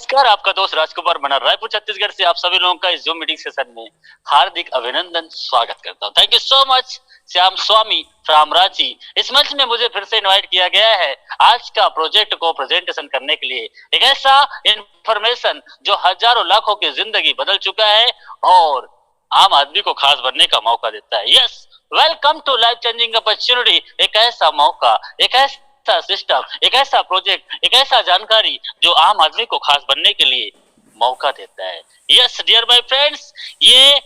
नमस्कार, आपका दोस्त राजकुमार मना रायपुर छत्तीसगढ़ से आप सभी लोगों का इस जूम मीटिंग सेशन में हार्दिक अभिनंदन स्वागत करता हूं। Thank you so much Shyam Swami from Ranchi. इस मंच में मुझे फिर से इनवाइट किया गया है आज का प्रोजेक्ट को प्रेजेंटेशन करने के लिए। एक ऐसा इंफॉर्मेशन जो हजारों लाखों की जिंदगी बदल चुका है और आम आदमी को खास बनने का मौका देता है। Yes, welcome to life changing opportunity. एक ऐसा मौका, एक ऐसा सिस्टम, एक ऐसा प्रोजेक्ट, एक ऐसा जानकारी जो आम आदमी को खास बनने के लिए मौका देता है। यस डियर माय फ्रेंड्स, ये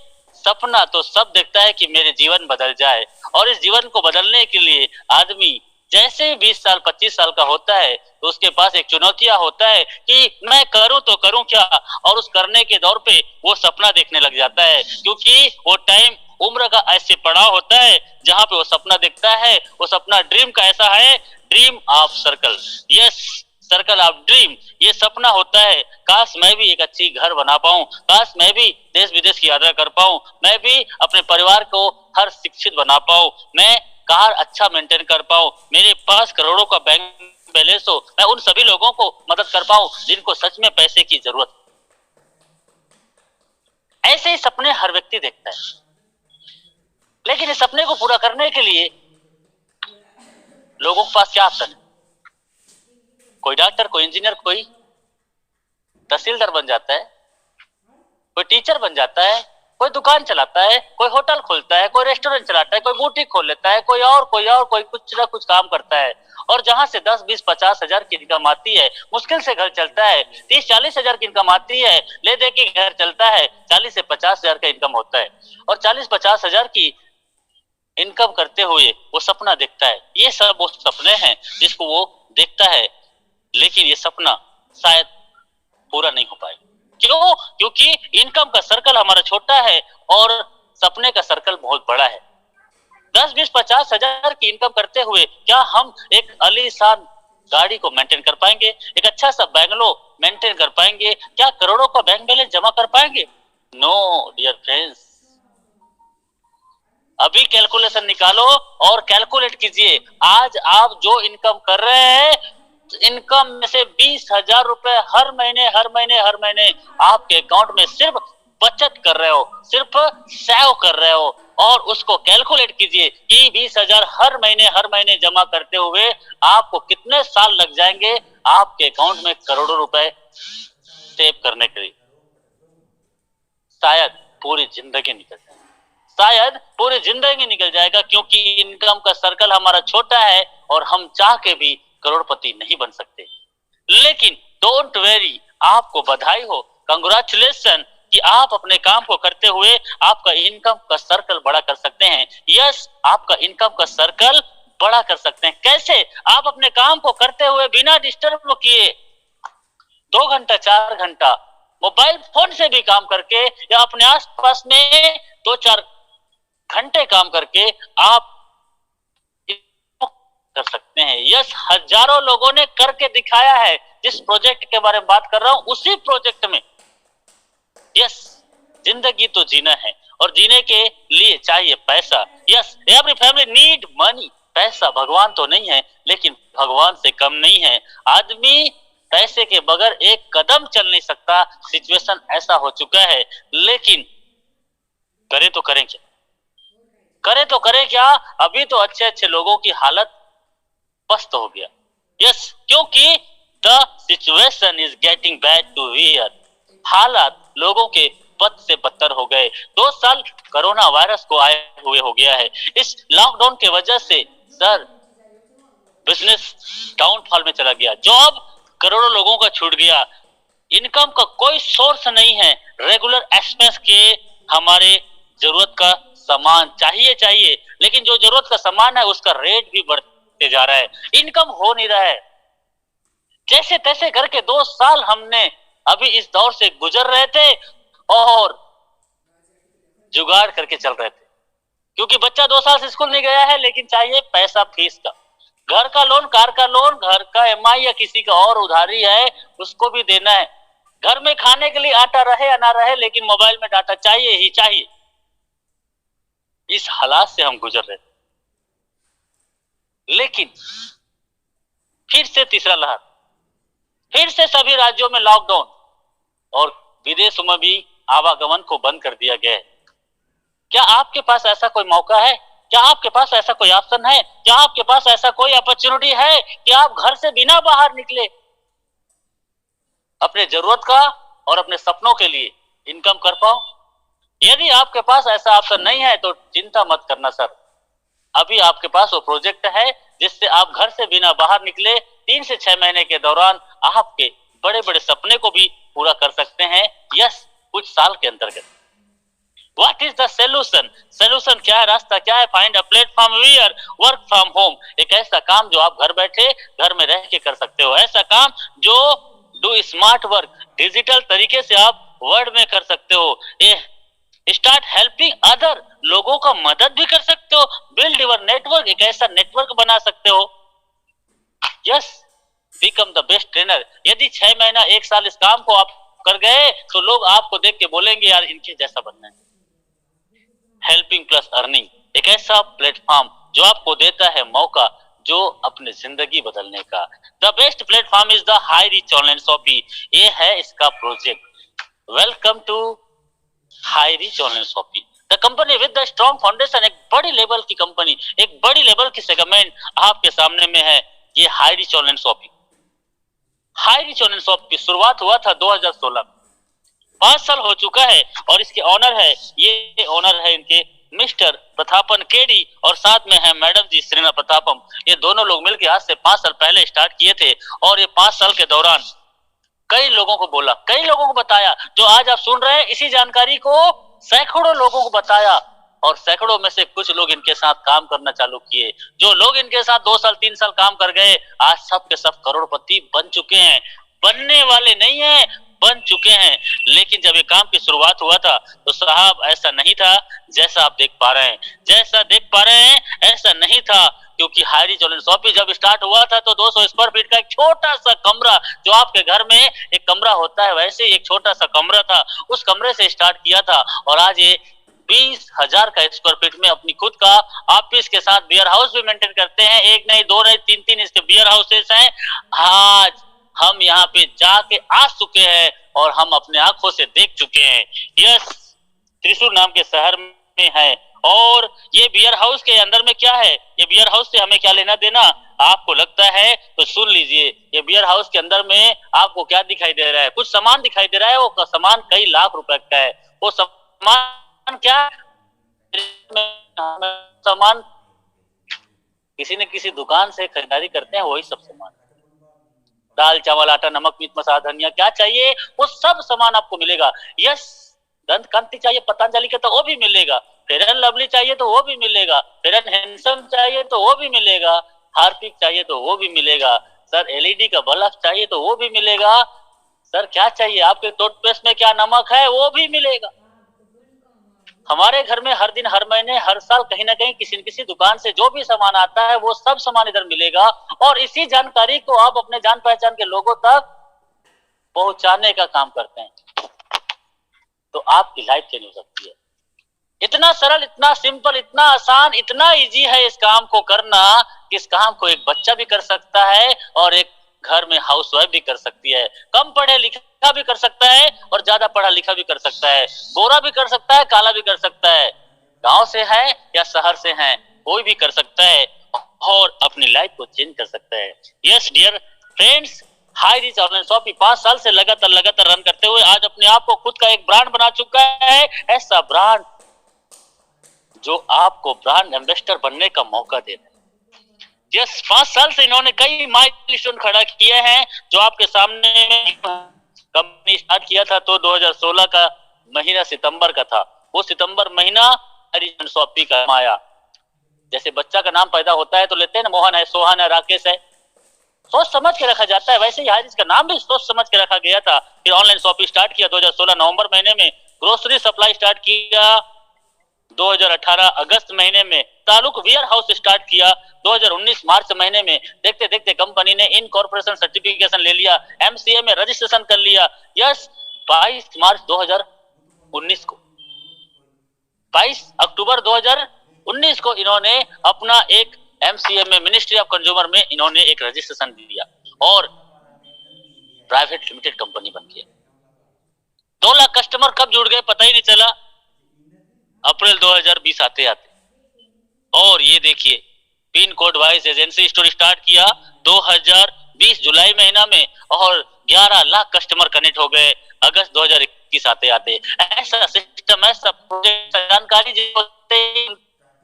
सपना तो सब देखता है कि मेरे जीवन बदल जाए, और इस जीवन को बदलने के लिए आदमी जैसे ही 20 साल 25 साल का होता है तो उसके पास एक चुनौतियां होता है कि मैं करूं तो करूं क्या, और उस करने के दौर पे वो सपना देखने लग जाता है, क्योंकि वो टाइम उम्र का ऐसे पड़ाव होता है जहां पे वो सपना देखता है। वो सपना ड्रीम का ऐसा है, dream of circle. Yes, circle of dream, ये सपना होता है। काश मैं भी एक अच्छी घर बना पाऊं, काश मैं भी देश विदेश की यात्रा कर पाऊं, मैं भी अपने परिवार को हर शिक्षित बना पाऊं, मैं कार अच्छा मेंटेन कर पाऊं, मेरे पास करोड़ों का बैंक बैलेंस हो, मैं उन सभी लोगों को मदद कर पाऊं जिनको सच में पैसे की जरूरत। ऐसे ही सपने हर व्यक्ति देखता है, लेकिन इस सपने को पूरा करने के लिए लोगों के पास क्या ऑप्शन है? कोई डॉक्टर, कोई इंजीनियर, कोई तहसीलदार बन जाता है, कोई टीचर बन जाता है, कोई दुकान चलाता है, कोई होटल खोलता है, कोई रेस्टोरेंट चलाता है, कोई बुटीक खोल लेता है, कोई कुछ ना कुछ काम करता है, और जहां से 10, 20, 50 हजार की इनकम आती है मुश्किल से घर चलता है। 30, 40 हजार की इनकम आती है, ले दे के घर चलता है। 40 से 50 हजार का इनकम होता है, और 40, 50 हजार की इनकम करते हुए वो सपना देखता है। ये सब वो सपने हैं जिसको वो देखता है, लेकिन ये सपना शायद पूरा नहीं हो पाए। क्यों? क्योंकि इनकम का सर्कल हमारा छोटा है और सपने का सर्कल बहुत बड़ा है। 10, 20, 50 हजार की इनकम करते हुए क्या हम एक आलीशान गाड़ी को मेंटेन कर पाएंगे? एक अच्छा सा बैंगलो मेंटेन कर पाएंगे? क्या करोड़ों का बैंक बैलेंस जमा कर पाएंगे? नो डियर फ्रेंड्स, अभी कैलकुलेशन निकालो और कैलकुलेट कीजिए। आज आप जो इनकम कर रहे हैं, इनकम में से 20,000 रुपए हर महीने आपके अकाउंट में सिर्फ बचत कर रहे हो, सिर्फ सेव कर रहे हो, और उसको कैलकुलेट कीजिए कि 20,000 हर महीने जमा करते हुए आपको कितने साल लग जाएंगे आपके अकाउंट में करोड़ों रुपए सेव करने के लिए। शायद पूरी जिंदगी निकल जाए, शायद पूरी जिंदगी निकल जाएगा, क्योंकि इनकम का सर्कल हमारा छोटा है और हम चाह के भी करोड़पति नहीं बन सकते। लेकिन डोंट वेरी, आपको बधाई हो, कंग्रेचुलेशन कि आप अपने काम को करते हुए आपका इनकम का सर्कल बड़ा कर सकते हैं। यस, आपका इनकम का सर्कल बड़ा कर सकते हैं। कैसे? आप अपने काम को करते हुए बिना डिस्टर्ब किए 2 घंटा 4 घंटा मोबाइल फोन से भी काम करके, या अपने आसपास में 2-4 घंटे काम करके आप कर सकते हैं। यस, हजारों लोगों ने करके दिखाया है। जिस प्रोजेक्ट के बारे में बात कर रहा हूं उसी प्रोजेक्ट में। यस, जिंदगी तो जीना है और जीने के लिए चाहिए पैसा। Yes, every family need money. पैसा भगवान तो नहीं है, लेकिन भगवान से कम नहीं है। आदमी पैसे के बगैर एक कदम चल नहीं सकता। सिचुएशन ऐसा हो चुका है, लेकिन करे तो करें क्या? करे तो करें क्या? अभी तो अच्छे अच्छे लोगों की हालत पस्त हो गया। यस, क्योंकि the situation is getting bad to worse. हालात लोगों के बद से बदतर हो गए। 2 साल कोरोना वायरस को आए हुए हो गया है। इस लॉकडाउन के वजह से सर बिजनेस डाउनफॉल में चला गया, जॉब करोड़ों लोगों का छूट गया, इनकम का कोई सोर्स नहीं है। रेगुलर एक्सपेंस के हमारे जरूरत का सामान चाहिए, लेकिन जो जरूरत का सामान है उसका रेट भी बढ़ते जा रहा है, इनकम हो नहीं रहा है। जैसे तैसे करके 2 साल हमने अभी इस दौर से गुजर रहे थे और जुगाड़ करके चल रहे थे, क्योंकि बच्चा 2 साल से स्कूल नहीं गया है, लेकिन चाहिए पैसा फीस का, घर का लोन, कार का लोन, घर का EMI या किसी का और उधारी है उसको भी देना है। घर में खाने के लिए आटा रहे या ना रहे, लेकिन मोबाइल में डाटा चाहिए ही चाहिए। इस हालात से हम गुजर रहे थे, लेकिन फिर से तीसरा लहर, फिर से सभी राज्यों में लॉकडाउन, और विदेशों में भी आवागमन को बंद कर दिया गया है। क्या आपके पास ऐसा कोई मौका है? क्या आपके पास ऐसा कोई ऑप्शन है? क्या आपके पास ऐसा कोई अपॉर्चुनिटी है कि आप घर से बिना बाहर निकले अपने जरूरत का और अपने सपनों के लिए इनकम कर पाओ? यदि आपके पास ऐसा ऑप्शन नहीं है तो चिंता मत करना सर, अभी आपके पास वो प्रोजेक्ट है जिससे आप घर से बिना बाहर निकले 3 से 6 महीने के दौरान आपके बड़े बड़े सपने को भी पूरा कर सकते हैं, यस कुछ साल के अंतर्गत। What is the solution? Solution क्या है, रास्ता क्या है? Find a platform where work from home, एक ऐसा काम जो आप घर बैठे घर में रह के कर सकते हो, ऐसा काम जो डू स्मार्ट वर्क, डिजिटल तरीके से आप वर्ड में कर सकते हो, ये स्टार्ट हेल्पिंग अदर, लोगों का मदद भी कर सकते हो, बिल्ड योर नेटवर्क, एक ऐसा नेटवर्क बना सकते हो, yes become the best trainer. यदि 6 महीना 1 साल इस काम को आप कर गए तो लोग आपको देख के बोलेंगे यार इनके जैसा बनना है। हेल्पिंग प्लस अर्निंग, एक ऐसा प्लेटफॉर्म जो आपको देता है मौका जो अपने जिंदगी बदलने का। The best platform is the hi rich online shopping, ये है इसका project. Welcome to hi rich online shopping, the company with the strong foundation, एक बड़ी लेवल की कंपनी, एक बड़ी लेवल की सेगमेंट आपके सामने में है, ये high rich online shopping. High rich online shop की शुरुआत हुआ था 2016, 5 साल हो चुका है और इसके ऑनर है, ये ऑनर है इनके मिस्टर प्रतापन केडी और साथ में है मैडम जी श्रीना प्रतापम। ये दोनों लोग मिलकर आज से 5 साल पहले स्टार्ट किए थे और ये 5 साल के दौरान कई लोगों को बोला, कई लोगों को बताया, जो आज आप सुन रहे हैं इसी जानकारी को सैकड़ों लोगों को बताया और सैकड़ों में से कुछ लोग इनके साथ काम करना चालू किए। जो लोग इनके साथ 2 साल 3 साल काम कर गए आज सब के सब करोड़पति बन चुके हैं, बनने वाले नहीं है, बन चुके हैं। लेकिन जब ये काम की शुरुआत हुआ था तो साहब ऐसा नहीं था जैसा आप देख पा रहे हैं, जैसा देख पा रहे हैं ऐसा नहीं था, क्योंकि हाई रिच ऑनलाइन शॉपिंग जब स्टार्ट हुआ था तो 200 स्क्वायर फीट का एक छोटा सा कमरा, जो आपके घर में एक कमरा होता है वैसे एक छोटा सा कमरा था, उस कमरे से स्टार्ट किया था और आज ये 20,000 का स्क्वायर फीट में अपनी खुद का ऑफिस के साथ बियर हाउस भी मेंटेन करते हैं। एक नहीं, दो नहीं, 3 इसके बियर हाउसेस हैं। आज हम यहाँ पे जाके आ चुके हैं और हम अपने आंखों से देख चुके हैं। यस, त्रिशूर नाम के शहर में है और ये बियर हाउस के अंदर में क्या है, ये बियर हाउस से हमें क्या लेना देना, आपको लगता है तो सुन लीजिए। ये बियर हाउस के अंदर में आपको क्या दिखाई दे रहा है, कुछ सामान दिखाई दे रहा है, वो सामान कई लाख रुपए का है। वो सामान क्या, सामान किसी न किसी दुकान से खरीदारी करते हैं, वही सब सामान, दाल चावल आटा नमक मिर्च मसाला धनिया, क्या चाहिए वो सब सामान आपको मिलेगा। यस, दंत कांति चाहिए पतंजलि का तो वो भी मिलेगा, फेयर एंड लवली चाहिए तो वो भी मिलेगा, फेयर एंड हैंडसम चाहिए तो वो भी मिलेगा, हार्पिक चाहिए तो वो भी मिलेगा, सर एलईडी का बल्ब चाहिए तो वो भी मिलेगा, सर क्या चाहिए आपके टूथपेस्ट में क्या नमक है वो भी मिलेगा। हमारे घर में हर दिन हर महीने हर साल कहीं ना कहीं किसी न किसी दुकान से जो भी सामान आता है वो सब सामान इधर मिलेगा और इसी जानकारी को आप अपने जान पहचान के लोगों तक पहुंचाने का काम करते हैं तो आपकी लाइफ चेंज हो सकती है। इतना सरल, इतना सिंपल, इतना आसान, इतना इजी है इस काम को करना कि इस काम को एक बच्चा भी कर सकता है और एक घर में हाउसवाइफ भी कर सकती है, कम पढ़े लिखा भी कर सकता है और ज्यादा पढ़ा लिखा भी कर सकता है, गोरा भी कर सकता है, काला भी कर सकता है, गांव से है या शहर से है, कोई भी कर सकता है और अपनी लाइफ को चेंज कर सकता है। Yes dear friends, hi rich online shopping 5 साल से लगातार रन करते हुए आज अपने आप को खुद का एक ब्रांड बना चुका है, ऐसा ब्रांड जो आपको ब्रांड एम्बेसडर बनने का मौका दे रहा है। यस, 5 साल से इन्होंने कई माइलस्टोन खड़ा किए हैं जो आपके सामने में। कंपनी स्टार्ट किया था तो 2016 का महीना सितंबर का था, वो सितंबर महीना रिच शॉपिंग का आया। जैसे बच्चा का नाम पैदा होता है तो लेते हैं ना, मोहन है, सोहन है, राकेश है, सोच समझ के रखा जाता है, वैसे ही हारिस का नाम भी सोच समझ के रखा गया था। फिर ऑनलाइन शॉपिंग स्टार्ट किया 2016 नवंबर महीने में, ग्रोसरी सप्लाई स्टार्ट किया 2018 अगस्त महीने में, तालुक वेयर हाउस स्टार्ट किया 2019 मार्च महीने में। देखते देखते कंपनी ने इनकॉर्पोरेशन सर्टिफिकेशन ले लिया, एमसीए में रजिस्ट्रेशन कर लिया। यस, 22 मार्च 2019 को, 22 अक्टूबर 2019 को इन्होंने अपना एक एमसीए में, मिनिस्ट्री ऑफ कंज्यूमर में इन्होंने एक रजिस्ट्रेशन दिया और प्राइवेट लिमिटेड कंपनी बन गई। 2 लाख कस्टमर कब जुड़ गए पता ही नहीं चला, अप्रैल 2020 आते आते। और ये देखिए pin code wise agency store start किया 2020 जुलाई महीना में और 11 लाख कस्टमर कनेक्ट हो गए अगस्त 2021 आते आते। ऐसा सिस्टम, ऐसा प्रोजेक्ट, जानकारी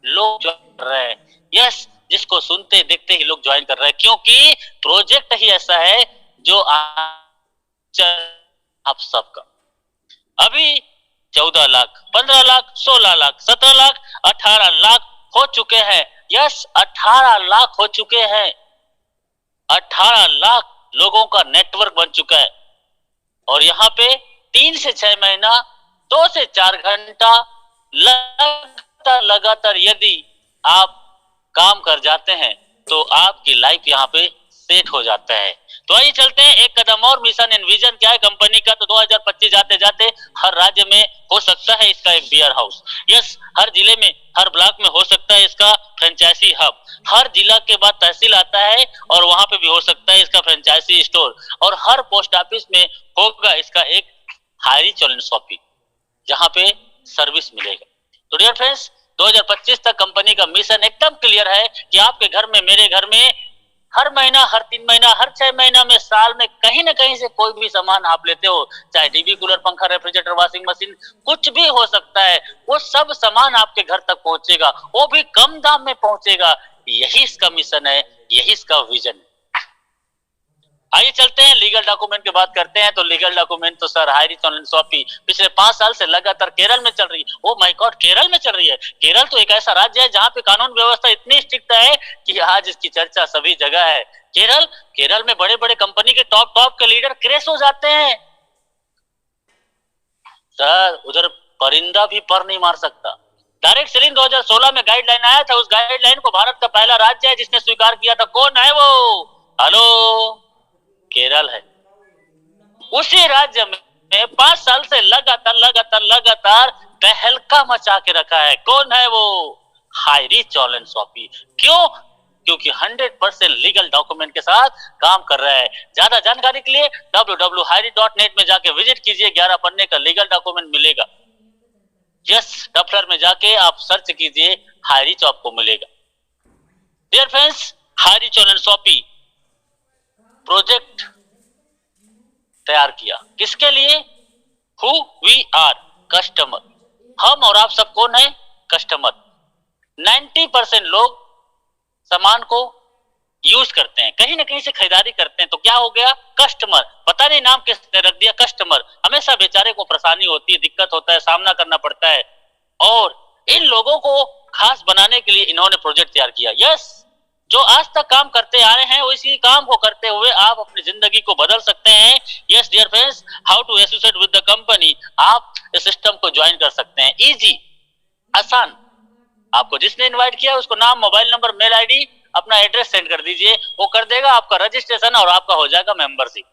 लोग ज्वाइन कर रहे हैं। यस, जिसको सुनते देखते ही लोग ज्वाइन कर रहे हैं, क्योंकि प्रोजेक्ट ही ऐसा है जो आप सबका। अभी 14 लाख, 15 लाख, 16 लाख, 17 लाख, 18 लाख हो चुके हैं। यस, 18 लाख हो चुके हैं। 18 लाख लोगों का नेटवर्क बन चुका है। और यहाँ पे 3 से 6 महीना, 2 से 4 घंटा लगातार यदि आप काम कर जाते हैं तो आपकी लाइफ यहाँ पे सेट हो जाता है। तो आइए चलते हैं एक कदम और। मिशन एंड विजन क्या है कंपनी का, तो 2025 जाते जाते हर राज्य में हो सकता है इसका एक बियर हाउस। यस, हर जिले में, हर ब्लॉक में हो सकता है इसका फ्रेंचाइजी हब। हर जिला के बाद तहसील आता है और वहां पे भी हो सकता है इसका फ्रेंचाइजी स्टोर। और हर पोस्ट ऑफिस में होगा इसका एक हायरी चैलेंज शॉपिंग, जहां पे सर्विस मिलेगा। तो डियर फ्रेंड्स, 2025 तक कंपनी का मिशन एकदम क्लियर है कि आपके घर में, मेरे घर में हर महीना, हर 3 महीना, हर 6 महीना में, साल में कहीं ना कहीं से कोई भी सामान आप लेते हो, चाहे टीवी, कूलर, पंखा, रेफ्रिजरेटर, वॉशिंग मशीन, कुछ भी हो सकता है, वो सब सामान आपके घर तक पहुंचेगा, वो भी कम दाम में पहुंचेगा। यही इसका मिशन है, यही इसका विजन है। आइए चलते हैं लीगल डॉक्यूमेंट की बात करते हैं। तो लीगल डॉक्यूमेंट तो सर हायरी चैलेंज शॉपिंग पिछले 5 साल से लगातार केरल में चल रही है। ओ माय गॉड, केरल में चल रही है। केरल तो एक ऐसा राज्य है जहां पे कानून व्यवस्था इतनी स्ट्रिक्ट है कि आज इसकी चर्चा सभी जगह है। केरल में बड़े बड़े कंपनी के टॉप के लीडर क्रैश हो जाते हैं। सर उधर परिंदा भी पर नहीं मार सकता। डायरेक्ट सेलिंग 2016 में गाइडलाइन आया था, उस गाइडलाइन को भारत का पहला राज्य है जिसने स्वीकार किया था। कौन है वो? हेलो, केरल है। उसी राज्य में 5 साल से लगातार तहलका मचा के रखा है। कौन है वो? हायरी चैलेंज शॉपिंग। क्यों? क्योंकि 100% लीगल डॉक्यूमेंट के साथ काम कर रहा है। ज्यादा जानकारी के लिए www.hayri.net में जाके विजिट कीजिए। 11 पन्ने का लीगल डॉक्यूमेंट मिलेगा। यस, डफलर में जाके आप सर्च कीजिए, हायरी चॉप को मिलेगा। डियर फ्रेंड्स, हायरी चैलेंज शॉपिंग प्रोजेक्ट तैयार किया किसके लिए? Who we are, customer. हम और आप सब कौन है? कस्टमर। 90% लोग सामान को यूज करते हैं, कहीं ना कहीं से खरीदारी करते हैं, तो क्या हो गया? कस्टमर। पता नहीं नाम किसने रख दिया कस्टमर। हमेशा बेचारे को परेशानी होती है, दिक्कत होता है, सामना करना पड़ता है। और इन लोगों को खास बनाने के लिए इन्होंने प्रोजेक्ट तैयार किया। यस, जो आज तक काम करते आ रहे हैं उसी काम को करते हुए आप अपनी जिंदगी को बदल सकते हैं। Yes dear friends, how to associate with the company, आप इस सिस्टम को ज्वाइन कर सकते हैं। इजी, आसान। आपको जिसने इनवाइट किया उसको नाम, मोबाइल नंबर, मेल आईडी, अपना एड्रेस सेंड कर दीजिए, वो कर देगा आपका रजिस्ट्रेशन और आपका हो जाएगा मेंबरशिप।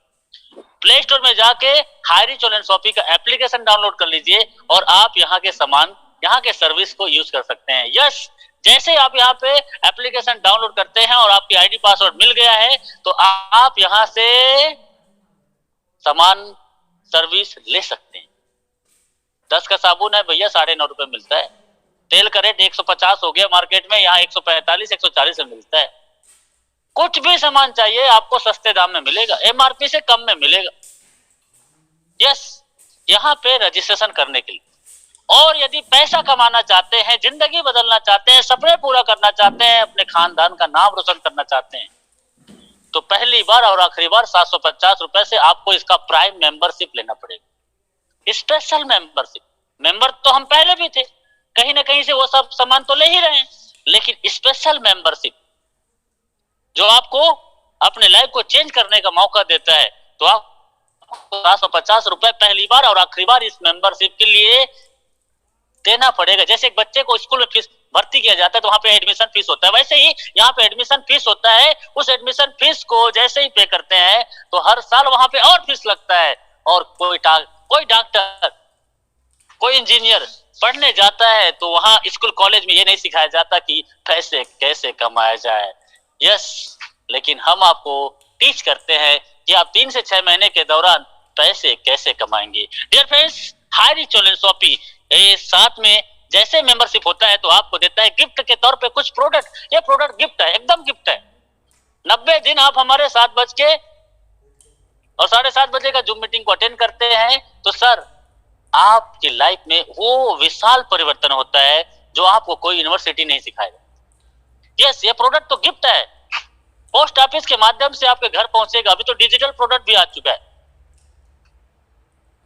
प्ले स्टोर में जाके हायरी चैलेंज शॉपिंग का एप्लीकेशन डाउनलोड कर लीजिए और आप यहाँ के सामान, यहाँ के सर्विस को यूज कर सकते हैं। यस, जैसे आप यहाँ पे एप्लीकेशन डाउनलोड करते हैं और आपकी आईडी पासवर्ड मिल गया है तो आप यहाँ से सामान, सर्विस ले सकते हैं। 10 का साबुन है भैया 9.5 रुपए मिलता है। तेल का रेट 150 हो गया मार्केट में, यहाँ 145, 140 में मिलता है। कुछ भी सामान चाहिए आपको सस्ते दाम में मिलेगा, एमआरपी से कम में मिलेगा। यस, यहाँ पे रजिस्ट्रेशन करने के लिए। और यदि पैसा कमाना चाहते हैं, जिंदगी बदलना चाहते हैं, सपने पूरा करना चाहते हैं, अपने खानदान का नाम रोशन करना चाहते हैं, तो पहली बार और आखिरी बार 750 रुपए से आपको इसका प्राइम मेंबरशिप लेना पड़ेगा। Special membership. मेंबर तो हम पहले भी थे, कहीं ना कहीं से वो सब सामान तो ले ही रहे हैं, लेकिन स्पेशल मेंबरशिप जो आपको अपने लाइफ को चेंज करने का मौका देता है, तो आपको 750 रुपए पहली बार और आखिरी बार इस मेंबरशिप के लिए देना पड़ेगा। जैसे एक बच्चे को स्कूल में फीस भर्ती किया जाता है तो वहां पे एडमिशन फीस होता है, वैसे ही यहाँ पे एडमिशन फीस होता है। उस एडमिशन फीस को जैसे ही पे करते हैं तो हर साल वहां पे और फीस लगता है। और कोई डॉक्टर, कोई इंजीनियर पढ़ने जाता है तो वहां स्कूल कॉलेज में ये नहीं सिखाया जाता कि पैसे कैसे कमाया जाए। यस, लेकिन हम आपको टीच करते हैं कि आप 3 से 6 महीने के दौरान पैसे कैसे कमाएंगे। Dear friends, hi rich online shopping साथ में जैसे मेंबरशिप होता है तो आपको देता है गिफ्ट के तौर पे कुछ प्रोडक्ट। ये प्रोडक्ट गिफ्ट है, एकदम गिफ्ट है। 90 दिन आप हमारे 7 बज के और 7:30 बजे का जूम मीटिंग को अटेंड करते हैं तो सर आपकी लाइफ में वो विशाल परिवर्तन होता है जो आपको कोई यूनिवर्सिटी नहीं सिखाएगा। यस, ये प्रोडक्ट तो गिफ्ट है, पोस्ट ऑफिस के माध्यम से आपके घर पहुंचेगा। अभी तो डिजिटल प्रोडक्ट भी आ चुका है।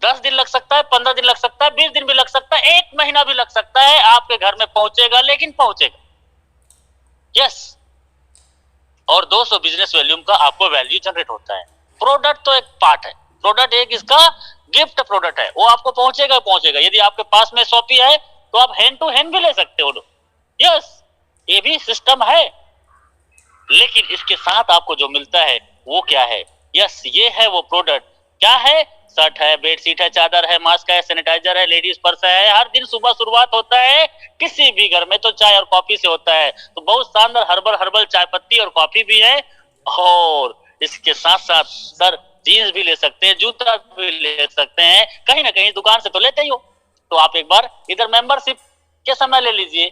10 दिन लग सकता है, 15 दिन लग सकता है, 20 दिन भी लग सकता है, 1 महीना भी लग सकता है, आपके घर में पहुंचेगा, लेकिन पहुंचेगा। यस, और 200 बिजनेस वैल्यूम का आपको वैल्यू जनरेट होता है। प्रोडक्ट तो एक पार्ट है, प्रोडक्ट एक इसका गिफ्ट प्रोडक्ट है, वो आपको पहुंचेगा पहुंचेगा। यदि आपके पास में शॉपी है तो आप हैंड टू हैंड भी ले सकते हो। यस, ये भी सिस्टम है, लेकिन इसके साथ आपको जो मिलता है वो क्या है? यस, ये है वो प्रोडक्ट। क्या है? शर्ट है, बेडशीट है, चादर है, मास्क है, सैनिटाइजर है, लेडीज पर्स है। हर दिन सुबह शुरुआत होता है किसी भी घर में तो चाय और कॉफी से होता है, तो बहुत शानदार हर्बल चाय पत्ती और कॉफी भी है। और इसके साथ साथ सर जीन्स भी ले सकते हैं, जूता भी ले सकते हैं, कहीं ना कहीं दुकान से तो लेते ही हो। तो आप एक बार इधर मेंबरशिप के समय ले लीजिए।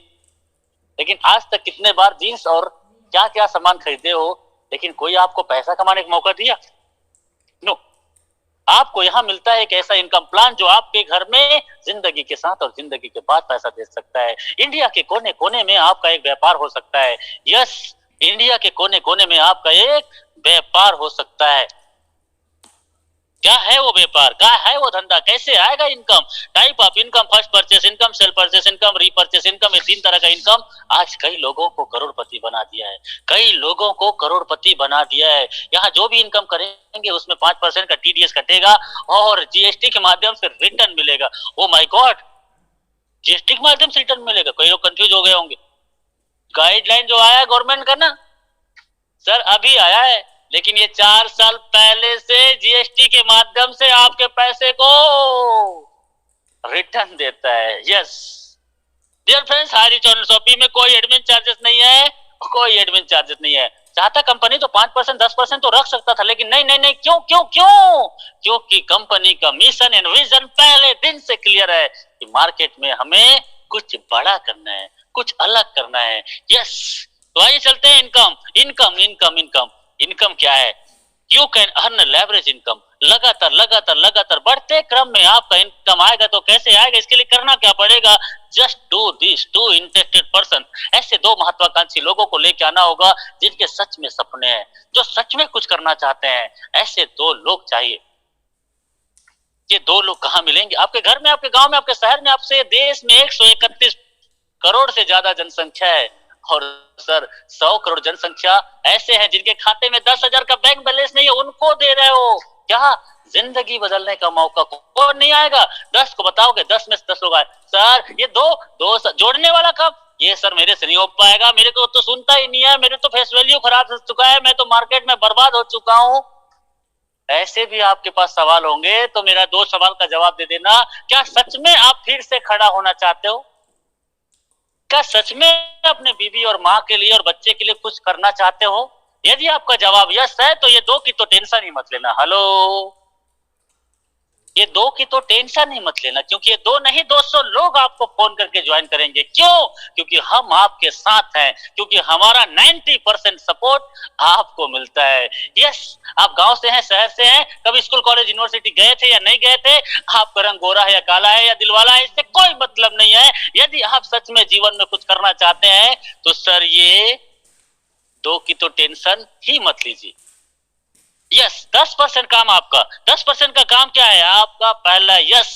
लेकिन आज तक कितने बार जीन्स और क्या क्या सामान खरीदे हो, लेकिन कोई आपको पैसा कमाने का मौका दिया? नो। आपको यहाँ मिलता है एक ऐसा इनकम प्लान जो आपके घर में जिंदगी के साथ और जिंदगी के बाद पैसा दे सकता है। इंडिया के कोने कोने में आपका एक व्यापार हो सकता है। यस, इंडिया के कोने कोने में आपका एक व्यापार हो सकता है। क्या है वो व्यापार, क्या है वो धंधा, कैसे आएगा income? Type of income, first purchase income, sale purchase income, repurchase income, ये 3 तरह का इनकम आज कई लोगों को करोड़पति बना दिया है। कई लोगों को करोड़पति बना दिया है। यहाँ जो भी इनकम करेंगे उसमें 5% का टीडीएस कटेगा और जीएसटी के माध्यम से रिटर्न मिलेगा। ओ माय गॉड, जीएसटी के माध्यम से रिटर्न मिलेगा? कई लोग कंफ्यूज हो गए होंगे। गाइडलाइन जो आया गवर्नमेंट का ना सर, अभी आया है, लेकिन ये 4 साल पहले से जीएसटी के माध्यम से आपके पैसे को रिटर्न देता है। Yes dear friends, hi rich online shopping में कोई एडमिन चार्जेस नहीं है, कोई एडमिन चार्जेस नहीं है। चाहता कंपनी तो 5% 10% तो रख सकता था, लेकिन नहीं नहीं नहीं। क्यों क्यों क्यों? क्योंकि कंपनी का मिशन एंड विजन पहले दिन से क्लियर है कि मार्केट में हमें कुछ बड़ा करना है, कुछ अलग करना है। यस, तो आइए चलते हैं income income income income income क्या है? You can earn leverage income. लगातार लगातार लगातार बढ़ते क्रम में आपका इनकम आएगा। तो कैसे आएगा? इसके लिए करना क्या पड़ेगा? Just do this, 2 interested person. ऐसे 2 महत्वाकांक्षी लोगों को लेके आना होगा जिनके सच में सपने हैं, जो सच में कुछ करना चाहते हैं। ऐसे 2 लोग चाहिए। ये 2 लोग कहाँ मिलेंगे? आपके घर में, आपके गांव में, आपके शहर में, आपसे देश में 131 करोड़ से ज्यादा जनसंख्या है। और सर 100 करोड़ जनसंख्या ऐसे हैं जिनके खाते में 10,000 का बैंक बैलेंस नहीं है, उनको दे रहे हो क्या? जिंदगी बदलने का मौका कौन नहीं आएगा? 10 को बताओगे, 10 में से 10 लोग आए। सर ये दो जोड़ने वाला कब? ये सर मेरे से नहीं हो पाएगा, मेरे को तो सुनता ही नहीं है, मेरे तो फेस वैल्यू खराब हो चुका है, मैं तो मार्केट में बर्बाद हो चुका हूं। ऐसे भी आपके पास सवाल होंगे तो मेरा 2 सवाल का जवाब दे देना। क्या सच में आप फिर से खड़ा होना चाहते हो? क्या सच में अपने बीवी और माँ के लिए और बच्चे के लिए कुछ करना चाहते हो? यदि आपका जवाब यस है तो ये 2 की तो टेंशन ही मत लेना। हेलो, ये 2 की तो टेंशन ही मत लेना, क्योंकि ये 2 नहीं 200 लोग आपको फोन करके ज्वाइन करेंगे। क्यों? क्योंकि हम आपके साथ हैं, क्योंकि हमारा 90% सपोर्ट आपको मिलता है। यस, आप गांव से हैं, शहर से हैं, कभी स्कूल कॉलेज यूनिवर्सिटी गए थे या नहीं गए थे, आपका रंग गोरा है या काला है या दिलवाला है, इससे कोई मतलब नहीं है। यदि आप सच में जीवन में कुछ करना चाहते हैं तो सर ये 2 की तो टेंशन ही मत लीजिए। यस, 10% काम आपका। 10% का काम क्या है आपका? पहला यस,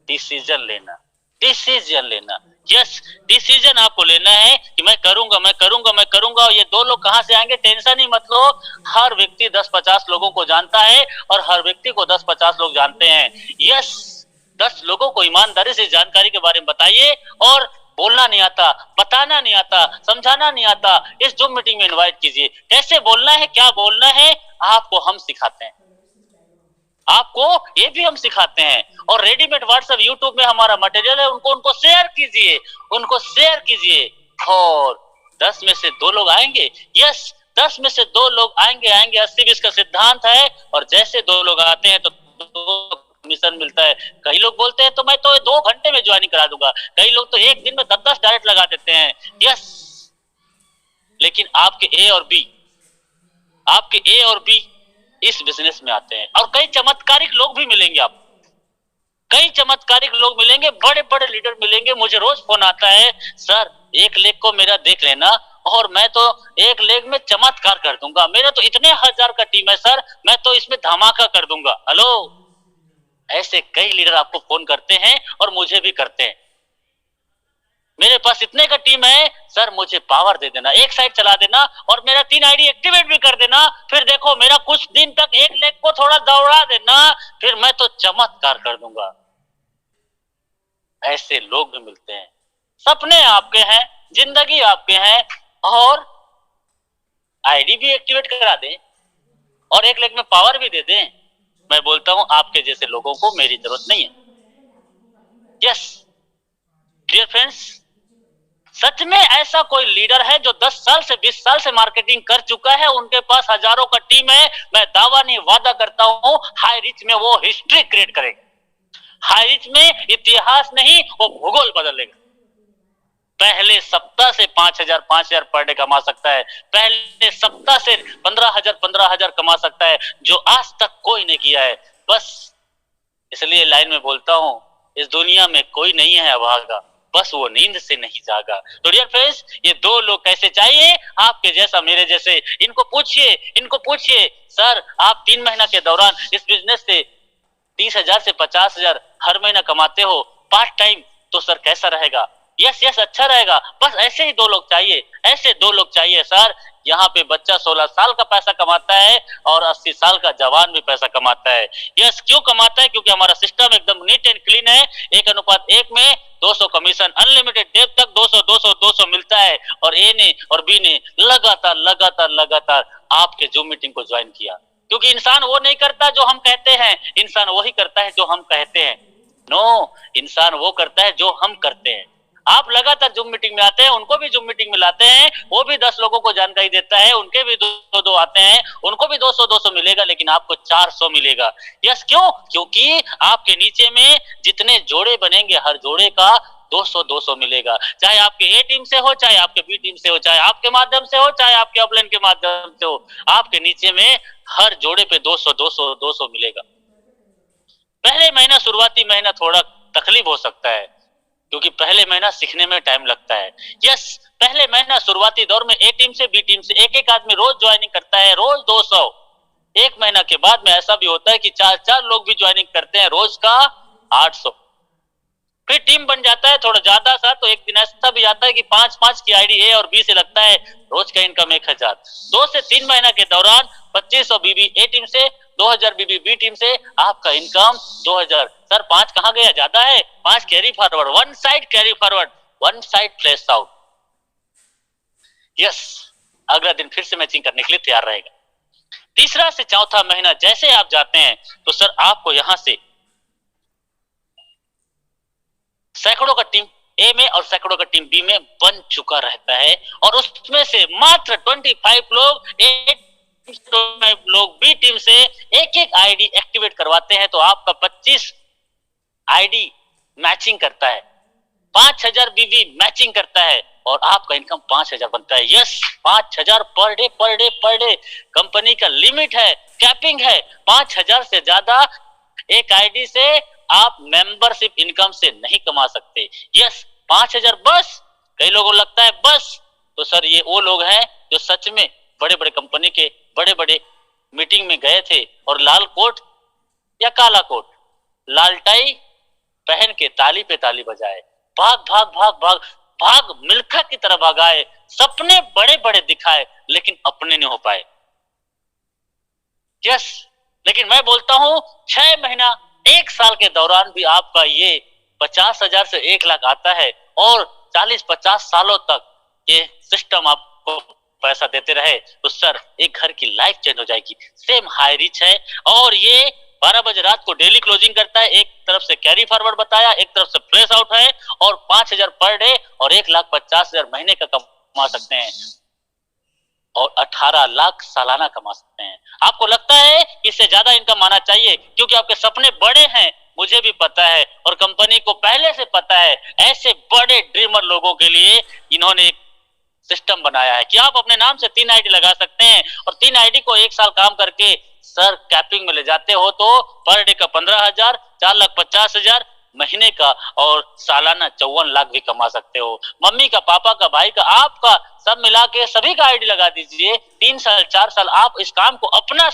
डिसीजन लेना। डिसीजन लेना, यस, डिसीजन आपको लेना है कि मैं करूंगा मैं करूंगा मैं करूंगा। और ये 2 लोग कहां से आएंगे? टेंशन ही मत लो। हर व्यक्ति 10-50 लोगों को जानता है और हर व्यक्ति को 10-50 लोग जानते हैं। यस, 10 लोगों को ईमानदारी से जानकारी के बारे में बताइए। और बोलना नहीं आता, बताना नहीं आता, समझाना नहीं आता, इस जूम मीटिंग में इनवाइट कीजिए। कैसे बोलना है, क्या बोलना है, आपको हम सिखाते हैं। आपको ये भी हम सिखाते हैं। और रेडीमेड व्हाट्सएप यूट्यूब में हमारा मटेरियल है, उनको शेयर कीजिए, उनको शेयर कीजिए। और 10 में से 2 लोग आएंगे। यस, 10 में से 2 लोग आएंगे। 80-20 का सिद्धांत है। और जैसे 2 लोग आते हैं तो 2 कमीशन मिलता है। कई लोग बोलते हैं तो मैं तो 2 घंटे में ज्वाइनिंग करा दूंगा, कई लोग तो एक दिन में 10-10 डायरेक्ट लगा देते हैं। यस, लेकिन आपके ए और बी इस बिजनेस में आते हैं और कई चमत्कारिक लोग भी मिलेंगे आपको, कई चमत्कारिक लोग मिलेंगे, बड़े बड़े लीडर मिलेंगे। मुझे रोज फोन आता है, सर 1 लेग को मेरा देख लेना और मैं तो 1 लेग में चमत्कार कर दूंगा, मेरा तो इतने हजार का टीम है सर, मैं तो इसमें धमाका कर दूंगा। हेलो, ऐसे कई लीडर आपको फोन करते हैं और मुझे भी करते हैं, मेरे पास इतने का टीम है सर, मुझे पावर दे देना, एक साइड चला देना और मेरा 3 आईडी एक्टिवेट भी कर देना, फिर देखो मेरा कुछ दिन तक 1 लेग को थोड़ा दौड़ा देना, फिर मैं तो चमत्कार कर दूंगा। ऐसे लोग भी मिलते हैं। सपने आपके हैं, जिंदगी आपके हैं और आईडी भी एक्टिवेट करा दें और 1 लेग में पावर भी दे दें। मैं बोलता हूं आपके जैसे लोगों को मेरी जरूरत नहीं है। यस डियर फ्रेंड्स, सच में ऐसा कोई लीडर है जो 10 साल से 20 साल से मार्केटिंग कर चुका है, उनके पास हजारों का टीम है, मैं दावा नहीं वादा करता हूं हाई रिच में वो हिस्ट्री क्रिएट करेगा। हाई रिच में इतिहास नहीं, वो भूगोल बदलेगा। पहले सप्ताह से 5,000 पर डे कमा सकता है, पहले सप्ताह से 15,000 कमा सकता है, जो आज तक कोई नहीं किया है। बस इसलिए लाइन में बोलता हूं, इस दुनिया में कोई नहीं है अभागा, बस वो नींद से नहीं जागा। तो डियर फ्रेंड्स, ये 2 लोग कैसे चाहिए? आपके जैसा, मेरे जैसे। इनको पूछिए सर आप 3 महीना के दौरान इस बिजनेस से 30,000 से 50,000 हर महीना कमाते हो पार्ट टाइम, तो सर कैसा रहेगा? यस अच्छा रहेगा। बस ऐसे ही 2 लोग चाहिए, ऐसे 2 लोग चाहिए सर। यहाँ पे बच्चा 16 साल का पैसा कमाता है और 80 साल का जवान भी पैसा कमाता है। यस, क्यों कमाता है? क्योंकि हमारा सिस्टम एकदम नीट एंड क्लीन है। 1:1 में 200 कमीशन, अनलिमिटेड डेप तक 200 मिलता है। और ए ने और बी ने लगातार आपके जूम मीटिंग को ज्वाइन किया, क्योंकि इंसान वो नहीं करता जो हम कहते हैं, इंसान वही करता है जो हम कहते हैं। नो, इंसान वो करता है जो हम करते हैं। आप लगातार जूम मीटिंग में आते हैं, उनको भी जूम मीटिंग में लाते हैं, वो भी 10 लोगों को जानकारी देता है, उनके भी 2 आते हैं, उनको भी 200 मिलेगा, लेकिन आपको 400 मिलेगा। यस, क्यों? क्योंकि आपके नीचे में जितने जोड़े बनेंगे, हर जोड़े का 200 मिलेगा। चाहे आपके ए टीम से हो, चाहे आपके बी टीम से हो, चाहे आपके माध्यम से हो, चाहे आपके अपलाइन के माध्यम से हो, आपके नीचे में हर जोड़े पे 200 मिलेगा। पहले महीना, शुरुआती महीना थोड़ा तकलीफ हो सकता है, क्योंकि पहले महीना सीखने में टाइम लगता है। यस, पहले महीना शुरुआती दौर में ए टीम से, बी टीम से एक आदमी रोज ज्वाइनिंग करता है, रोज 200। 1 महीना के बाद में ऐसा भी होता है कि 4 लोग भी ज्वाइनिंग करते हैं, रोज का 800। फिर टीम बन जाता है थोड़ा ज्यादा सा, तो एक दिन ऐसा भी आता है कि 5 की आईडी ए और बी से लगता है, रोज का इनकम 1,000। 2 से 3 महीना के दौरान 2500 बीबी ए टीम से, 2,000 बीबी बी टीम से, आपका इनकम 2,000। सर 5 कहां गया? ज्यादा है। 5 carry forward, 1 side carry forward, 1 side flash out. Yes, अगला दिन फिर से मैचिंग करने के लिए तैयार रहेगा। तीसरा से चौथा महीना जैसे आप जाते हैं, तो सर आपको यहां से सैकड़ों का टीम ए में और सैकड़ों का टीम बी में बन चुका रहता है, और उसमें से मात्र 25 लोग ए लोग बी टीम से एक आईडी एक्टिवेट करवाते हैं, तो आपका 25 आईडी मैचिंग करता है, 5,000 बीबी मैचिंग करता है और आपका इनकम 5,000 बनता है। यस, 5,000 पर डे कंपनी का लिमिट है, कैपिंग है। 5,000 से ज्यादा एक आईडी से आप मेंबरशिप इनकम से नहीं कमा सकते। यस, 5,000 बस। कई लोगों को लगता है बस, तो सर ये वो लोग हैं जो सच में बड़े कंपनी के बड़े मीटिंग में गए थे और लाल कोट या काला कोट, लाल टाई पहन के ताली पे ताली बजाए, भाग मिल्खा की तरह भागाए, सपने बड़े दिखाए, लेकिन अपने नहीं हो पाए। यस, लेकिन मैं बोलता हूं 6 महीना 1 साल के दौरान भी आपका ये 50,000 से 1 लाख आता है, और 40-50 सालों तक ये सिस्टम आपको पैसा देते रहे, तो सर एक घर की लाइफ चेंज हो जाएगी। सेम हाई रिच है, और ये 12 बजे रात को डेली क्लोजिंग करता है। एक तरफ से कैरी फॉरवर्ड बताया, एक तरफ से फ्लैश आउट है, और 5,000 पर डे और 1,50,000 महीने का कमा सकते हैं, और 18 लाख सालाना कमा सकते हैं। आपको लगता है इससे ज्यादा इनकम आना चाहिए, क्योंकि आपके सपने बड़े हैं, मुझे भी पता है और कंपनी को पहले से पता है। ऐसे बड़े ड्रीमर लोगों के लिए इन्होंने एक सिस्टम बनाया है कि आप अपने नाम से 3 आईडी लगा सकते हैं और 3 आईडी को 1 साल काम करके सर कैपिंग में ले जाते हो तो पर डे का 15,000, 4,50,000 महीने का और सालाना 54 लाख भी कमा सकते हो। मम्मी का, पापा का, भाई का, आपका, सब मिला के सभी का आईडी लगा दीजिए। 3 साल 4 साल आप इस काम को अपना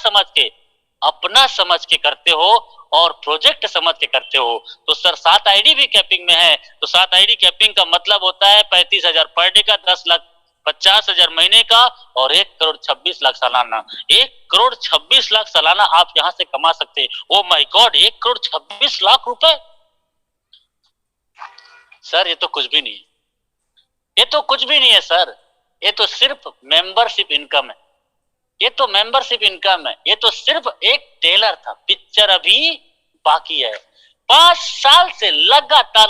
समझ के करते हो और प्रोजेक्ट समझ के करते हो। तो सर 7 आईडी भी कैपिंग में है तो 7 आईडी कैपिंग का मतलब होता है 35,000 पर डे का, 10,50,000 महीने का और 1,26,00,000 सालाना। 1,26,00,000 सालाना आप यहाँ से कमा सकते हैं। ओ माय गॉड, 1,26,00,000 रुपए। सर ये तो कुछ भी नहीं है, ये तो कुछ भी नहीं है सर, ये तो सिर्फ मेंबरशिप इनकम है। ये तो मेंबरशिप इनकम है, ये तो सिर्फ एक टेलर था, पिक्चर अभी बाकी है। 5 साल से लगातार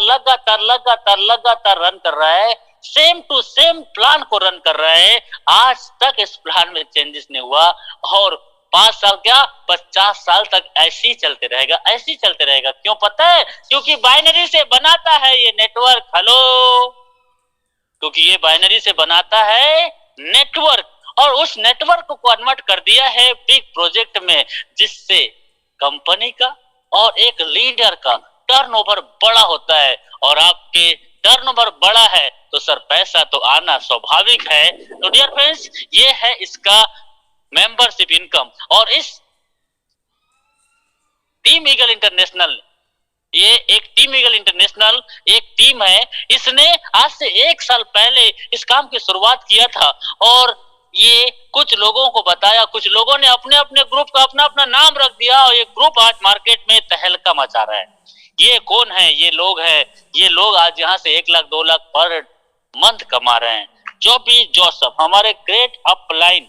रन कर रहा है, सेम टू सेम प्लान को रन कर रहा है। आज तक इस प्लान में चेंजेस नहीं हुआ और 5 साल क्या 50 साल तक ऐसे ही चलते रहेगा, ऐसे ही चलते रहेगा। क्यों पता है? क्योंकि बाइनरी से बनाता है ये नेटवर्क। हेलो, क्योंकि ये बाइनरी से बनाता है नेटवर्क और उस नेटवर्क को कन्वर्ट कर दिया है बिग प्रोजेक्ट में, जिससे कंपनी का और एक लीडर का टर्नओवर बड़ा होता है। और आपके टर्नओवर बड़ा है तो सर पैसा तो आना स्वाभाविक है। तो डियर फ्रेंड्स, ये है इसका मेंबरशिप इनकम। और इस टीम ईगल इंटरनेशनल, ये एक टीम ईगल इंटरनेशनल एक टीम है, इसने आज से 1 साल पहले इस काम की शुरुआत किया था और ये कुछ लोगों को बताया, कुछ लोगों ने अपने अपने ग्रुप का अपना अपना नाम रख दिया और ये ग्रुप आज मार्केट में तहलका मचा रहा है। ये कौन है? ये लोग हैं, ये लोग आज यहाँ से 1 लाख 2 लाख पर मंथ कमा रहे हैं। जॉबी जोसेफ, हमारे ग्रेट अपलाइन,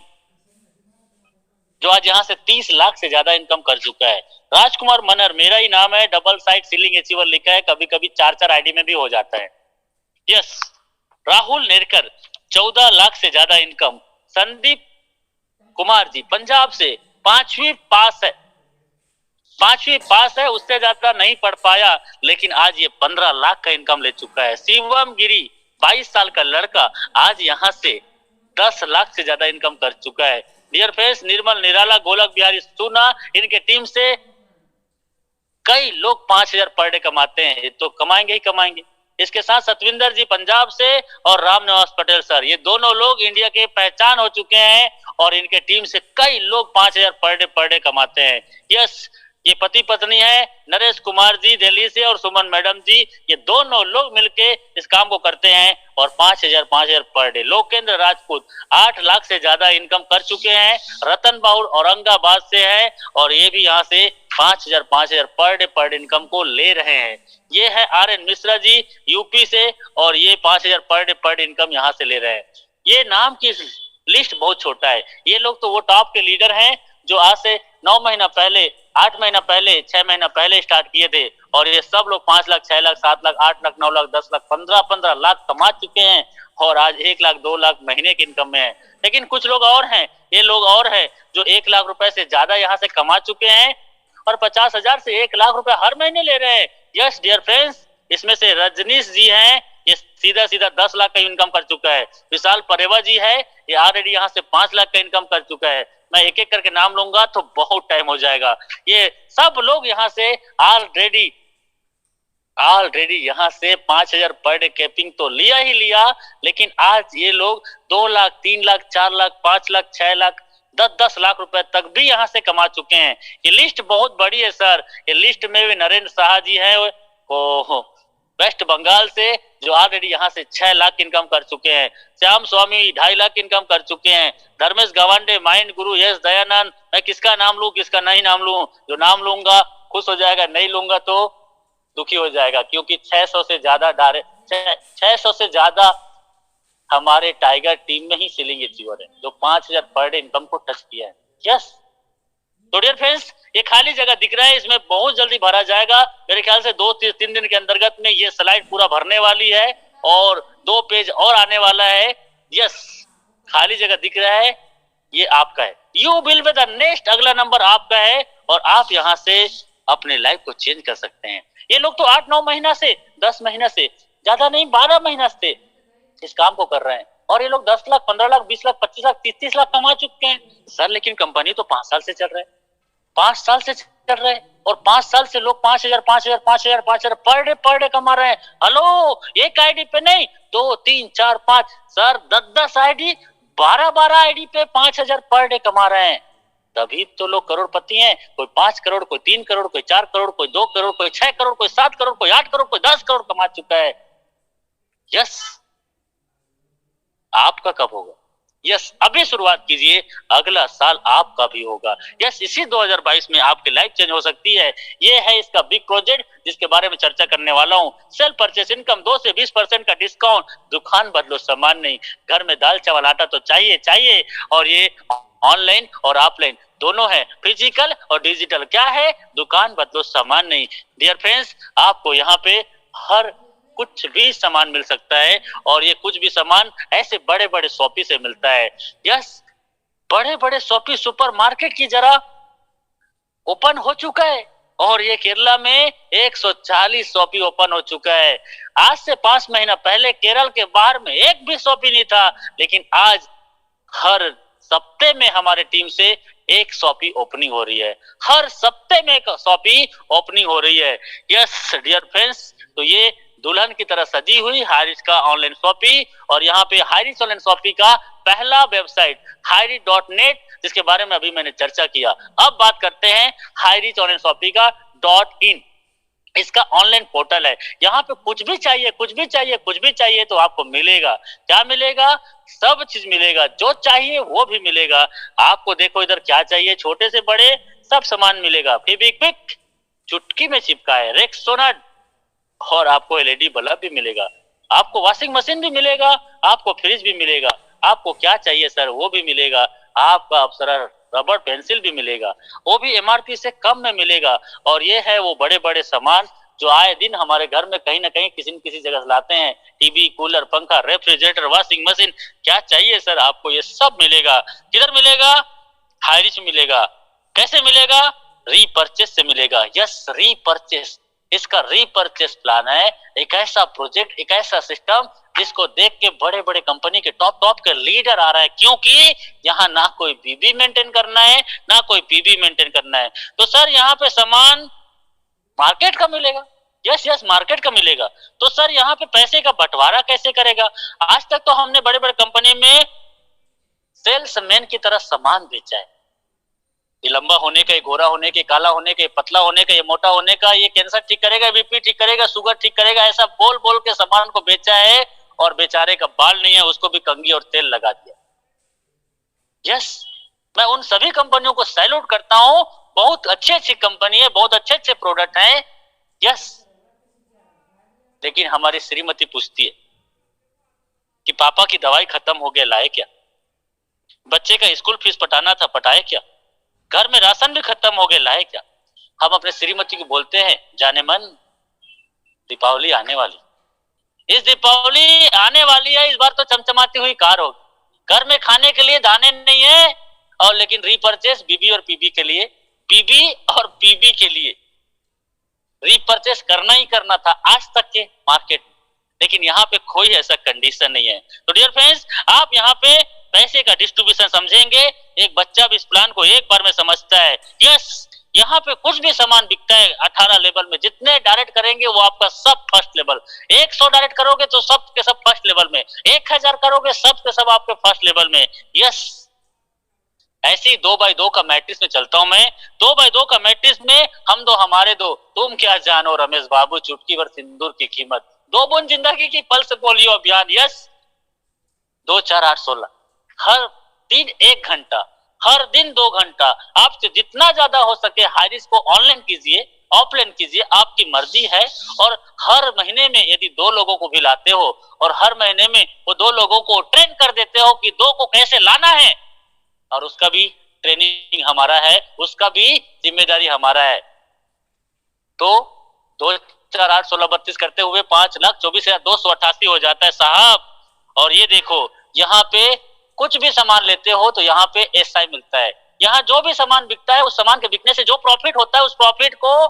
जो आज यहाँ से 30 लाख से ज्यादा इनकम कर चुका है। राजकुमार मनर, मेरा ही नाम है, डबल साइड सीलिंग अचीवर लिखा है, कभी कभी 4-4 आईडी में भी हो जाता है। यस। राहुल नेरकर, 14 लाख से ज्यादा इनकम। संदीप कुमार जी पंजाब से 5वीं पास है, उससे ज्यादा नहीं पढ़ पाया लेकिन आज ये 15 लाख का इनकम ले चुका है। शिवम गिरी, 22 साल का लड़का, आज यहाँ से 10 लाख से ज्यादा इनकम कर चुका है। डियर फ्रेंड्स, निर्मल निराला, गोलक बिहारी सोना, इनके टीम से कई लोग 5,000 पर डे कमाते हैं, ये तो कमाएंगे ही कमाएंगे। इसके साथ सतविंदर जी पंजाब से और राम निवास पटेल सर, ये दोनों लोग इंडिया के पहचान हो चुके हैं और इनके टीम से कई लोग 5,000 पर डे कमाते हैं। यस, ये पति पत्नी है, नरेश कुमार जी दिल्ली से और सुमन मैडम जी, ये दोनों लोग मिलके इस काम को करते हैं और 5,000 पर डे। लोकेंद्र राजपूत 8 लाख से ज्यादा इनकम कर चुके हैं। रतन बाहुल औरंगाबाद से है और ये भी यहाँ से 5,000 पर डे इनकम को ले रहे हैं। ये है RN मिश्रा जी यूपी से और ये 5,000 पर डे इनकम यहाँ से ले रहे हैं। ये नाम की लिस्ट बहुत छोटा है, ये लोग तो वो टॉप के लीडर हैं जो आज से 9 महीना पहले, 8 महीना पहले, 6 महीना पहले स्टार्ट किए थे और ये सब लोग 5 लाख, 6 लाख, 7 लाख, 8 लाख, 9 लाख, 10 लाख, 15 लाख कमा चुके हैं और आज 1 लाख 2 लाख महीने की इनकम में है। लेकिन कुछ लोग और हैं, ये लोग और हैं जो 1 लाख रुपए से ज्यादा यहाँ से कमा चुके हैं और 50,000 से 1 लाख रुपए हर महीने ले रहे हैं। यस डियर फ्रेंड्स, इसमें से रजनीश जी हैं, ये सीधा 10 लाख का इनकम कर चुका है। विशाल परेवा जी है, ये ऑलरेडी यहाँ से 5 लाख का इनकम कर चुका है। मैं एक एक करके नाम लूंगा तो बहुत टाइम हो जाएगा। ये सब लोग यहाँ से ऑलरेडी यहाँ से 5,000 पर डे कैपिंग तो लिया ही लिया, लेकिन आज ये लोग 2 लाख, 3 लाख, 4 लाख, 5 लाख, 6 लाख, 10 लाख रुपए तक भी यहाँ से कमा चुके हैं। ये लिस्ट बहुत बड़ी है सर। ये लिस्ट में भी नरेंद्र शाह जी है वेस्ट बंगाल से, जो ऑलरेडी यहाँ से 6 लाख इनकम कर चुके हैं। श्याम स्वामी 2.5 लाख इनकम कर चुके हैं। धर्मेश गवांडे, माइंड गुरु, यस दयानंद, मैं किसका नाम लूं किसका नहीं नाम लूं? जो नाम लूंगा खुश हो जाएगा, नहीं लूंगा तो दुखी हो जाएगा, क्योंकि 600 से ज्यादा हमारे टाइगर टीम में ही सीलिंग अचीवर है जो 5,000 पर डे इनकम को टच किया है। यस, तो डियर फ्रेंड्स, ये खाली जगह दिख रहा है, इसमें बहुत जल्दी भरा जाएगा। मेरे ख्याल से 2-3 दिन के अंतर्गत में ये स्लाइड पूरा भरने वाली है और 2 पेज और आने वाला है। यस, खाली जगह दिख रहा है, ये आपका है। You will be the next, अगला नंबर आपका है और आप यहाँ से अपने लाइफ को चेंज कर सकते हैं। ये लोग तो 8-9 महीना से, 10 महीना से, ज्यादा नहीं 12 महीना से इस काम को कर रहे हैं, और ये लोग 10 लाख, 15 लाख, 20 लाख, 25 लाख, 30-30 लाख कमा चुके हैं सर। लेकिन कंपनी तो 5 साल से चल रहा है, 5 साल से चल रहा है, और 5 साल से लोग 5,000 5,000 5,000 5,000 पर डे कमा रहे हैं। हेलो, एक आईडी पे नहीं, 2 3 4 5 सर, 10-10 आईडी, 12-12 आईडी पे 5,000 पर डे कमा रहे हैं। तभी तो लोग करोड़पति हैं। कोई 5 करोड़, कोई 3 करोड़, कोई 4 करोड़, कोई 2 करोड़, कोई 6 करोड़, कोई 7 करोड़, कोई 8 करोड़, कोई 10 करोड़ कमा चुका है। यस, आपका कब होगा? यस, अभी शुरुआत कीजिए, अगला साल आपका भी होगा। यस, इसी 2022 में आपकी लाइफ चेंज हो सकती है। ये है इसका बिग प्रोजेक्ट जिसके बारे में चर्चा करने वाला हूँ। सेल्फ परचेस इनकम, 2 से 20% का डिस्काउंट, दुकान बदलो सामान नहीं, घर में दाल चावल आटा तो चाहिए चाहिए। और ये ऑनलाइन और ऑफलाइन दोनों है, फिजिकल और डिजिटल। क्या है? दुकान बदलो सामान नहीं। डियर फ्रेंड्स, आपको यहाँ पे हर कुछ भी सामान मिल सकता है, और ये कुछ भी सामान ऐसे बड़े बड़े शॉपी से मिलता है। यस, बड़े बड़े शॉपी सुपर मार्केट की जरा ओपन हो चुका है, और ये केरला में 140 शॉपी ओपन हो चुका है। आज से 5 महीना पहले केरल के बाहर में एक भी शॉपी नहीं था, लेकिन आज हर सप्ते में हमारे टीम से एक शॉपी ओपनिंग हो रही है, हर सप्ते में एक शॉपी ओपनिंग हो रही है। यस डियर फ्रेंड्स, तो ये दुल्हन की तरह सजी हुई हाइरिच का ऑनलाइन शॉपी, और यहाँ पे हाइरिच ऑनलाइन शॉपी का पहला वेबसाइट हाइरिच.net, जिसके बारे में अभी मैंने चर्चा किया। अब बात करते हैं हाइरिच ऑनलाइन शॉपी का .in। इसका ऑनलाइन पोर्टल है। यहाँ पे कुछ भी चाहिए, कुछ भी चाहिए, कुछ भी चाहिए तो आपको मिलेगा। क्या मिलेगा? सब चीज मिलेगा, जो चाहिए वो भी मिलेगा आपको। देखो इधर क्या चाहिए, छोटे से बड़े सब सामान मिलेगा। फेविक्विक चुटकी में चिपका है, रेक्सोना, और आपको एलईडी बल्ब भी मिलेगा, आपको वॉशिंग मशीन भी मिलेगा, आपको फ्रिज भी मिलेगा, आपको क्या चाहिए सर वो भी मिलेगा। आपका अप्सरा रबर पेंसिल भी मिलेगा, वो भी एमआरपी से कम में मिलेगा। और ये है वो बड़े बड़े सामान जो आए दिन हमारे घर में कहीं ना कहीं किसी न किसी जगह लाते हैं। टीवी, कूलर, पंखा, रेफ्रिजरेटर, वॉशिंग मशीन, क्या चाहिए सर आपको ये सब मिलेगा। किधर मिलेगा? हाइरिच मिलेगा। कैसे मिलेगा? रीपर्चेस से मिलेगा। Yes, repurchase. इसका रीपर्चेस प्लान है, एक ऐसा प्रोजेक्ट, एक ऐसा सिस्टम जिसको देख के बड़े बड़े कंपनी के टॉप के लीडर आ रहा है, क्योंकि यहाँ ना कोई बीबी मेंटेन करना है, ना कोई पीबी मेंटेन करना है। तो सर यहाँ पे सामान मार्केट का मिलेगा। यस यस, मार्केट का मिलेगा। तो सर यहाँ पे पैसे का बंटवारा कैसे करेगा? आज तक तो हमने बड़े बड़े कंपनी में सेल्समैन की तरह सामान बेचा है। ये लंबा होने का, ये गोरा होने के, काला होने के, पतला होने का, ये मोटा होने का, ये कैंसर ठीक करेगा, बीपी ठीक करेगा, शुगर ठीक करेगा, ऐसा बोल बोल के सामान को बेचा है। और बेचारे का बाल नहीं है, उसको भी कंघी और तेल लगा दिया। यस, मैं उन सभी कंपनियों को सैल्यूट करता हूं। बहुत अच्छी अच्छी कंपनी है, बहुत अच्छे अच्छे प्रोडक्ट हैं। यस, लेकिन हमारी श्रीमती पूछती है कि पापा की दवाई खत्म हो गया, लाए क्या? बच्चे का स्कूल फीस पटाना था, पटाए क्या? घर में राशन भी खत्म हो गया, लाए क्या? हम अपने श्रीमती को बोलते हैं, जाने मन दीपावली आने वाली, इस दीपावली आने वाली है, इस बार तो चमचमाती हुई कार होगी। घर में खाने के लिए दाने नहीं है, और लेकिन रीपर्चेस बीबी और पीबी के लिए, पीबी और पीबी के लिए रीपर्चेस करना ही करना था आज तक के मार्केट में। लेकिन यहाँ पे कोई ऐसा कंडीशन नहीं है। तो डियर फ्रेंड्स, आप यहाँ पे पैसे का डिस्ट्रीब्यूशन समझेंगे। एक बच्चा भी इस प्लान को एक बार में समझता है। यस, यहाँ पे कुछ भी सामान बिकता है 18 लेवल में, जितने डायरेक्ट करेंगे वो आपका सब फर्स्ट लेवल। 100 डायरेक्ट करोगे तो सब के सब फर्स्ट लेवल में, 1000 करोगे सब के सब आपके फर्स्ट लेवल में। यस, ऐसे ही 2x2 का मैट्रिक्स में चलता हूं मैं। 2x2 का मैट्रिक्स में हम दो हमारे दो, तुम क्या जानो रमेश बाबू, चुटकी भर सिंदूर की कीमत, 2 बूंद जिंदगी की, पल से पोलियो अभियान। यस, 2 4 8 16, हर दिन 1 घंटा, हर दिन 2 घंटा। आपसे जितना ज्यादा हो सके हाइरिच को ऑनलाइन कीजिए, ऑफलाइन कीजिए, आपकी मर्जी है। और हर महीने में यदि 2 लोगों को भी लाते हो, और हर महीने में वो 2 लोगों को ट्रेन कर देते हो कि 2 को कैसे लाना है, और उसका भी ट्रेनिंग हमारा है, उसका भी जिम्मेदारी हमारा है। तो 2 4 8 16 32 करते हुए 5,24,288 हो जाता है साहब। और ये देखो, यहाँ पे कुछ भी सामान लेते हो तो यहाँ पे एसआई मिलता है। यहाँ जो भी सामान बिकता है उस सामान के बिकने से जो प्रॉफिट होता है उस प्रॉफिट को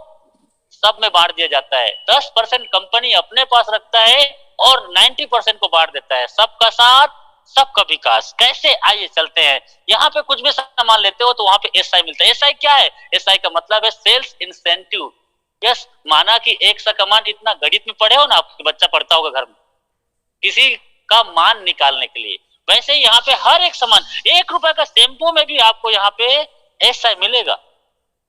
सब में बांट दिया जाता है। 10% कंपनी अपने पास रखता है और 90% को बांट देता है। सबका साथ सबका विकास। कैसे, आइए चलते हैं। यहाँ पे कुछ भी सामान लेते हो तो वहां पे एसआई मिलता है। एसआई क्या है? एसआई का मतलब है सेल्स इंसेंटिव। यस, माना कि एक सा कमांड, इतना गणित में पढ़े हो ना, आपके बच्चा पढ़ता होगा घर में, किसी का मान निकालने के लिए, वैसे ही यहाँ पे हर एक सामान, 1 रुपए का शैम्पू में भी आपको यहाँ पे एसआई मिलेगा।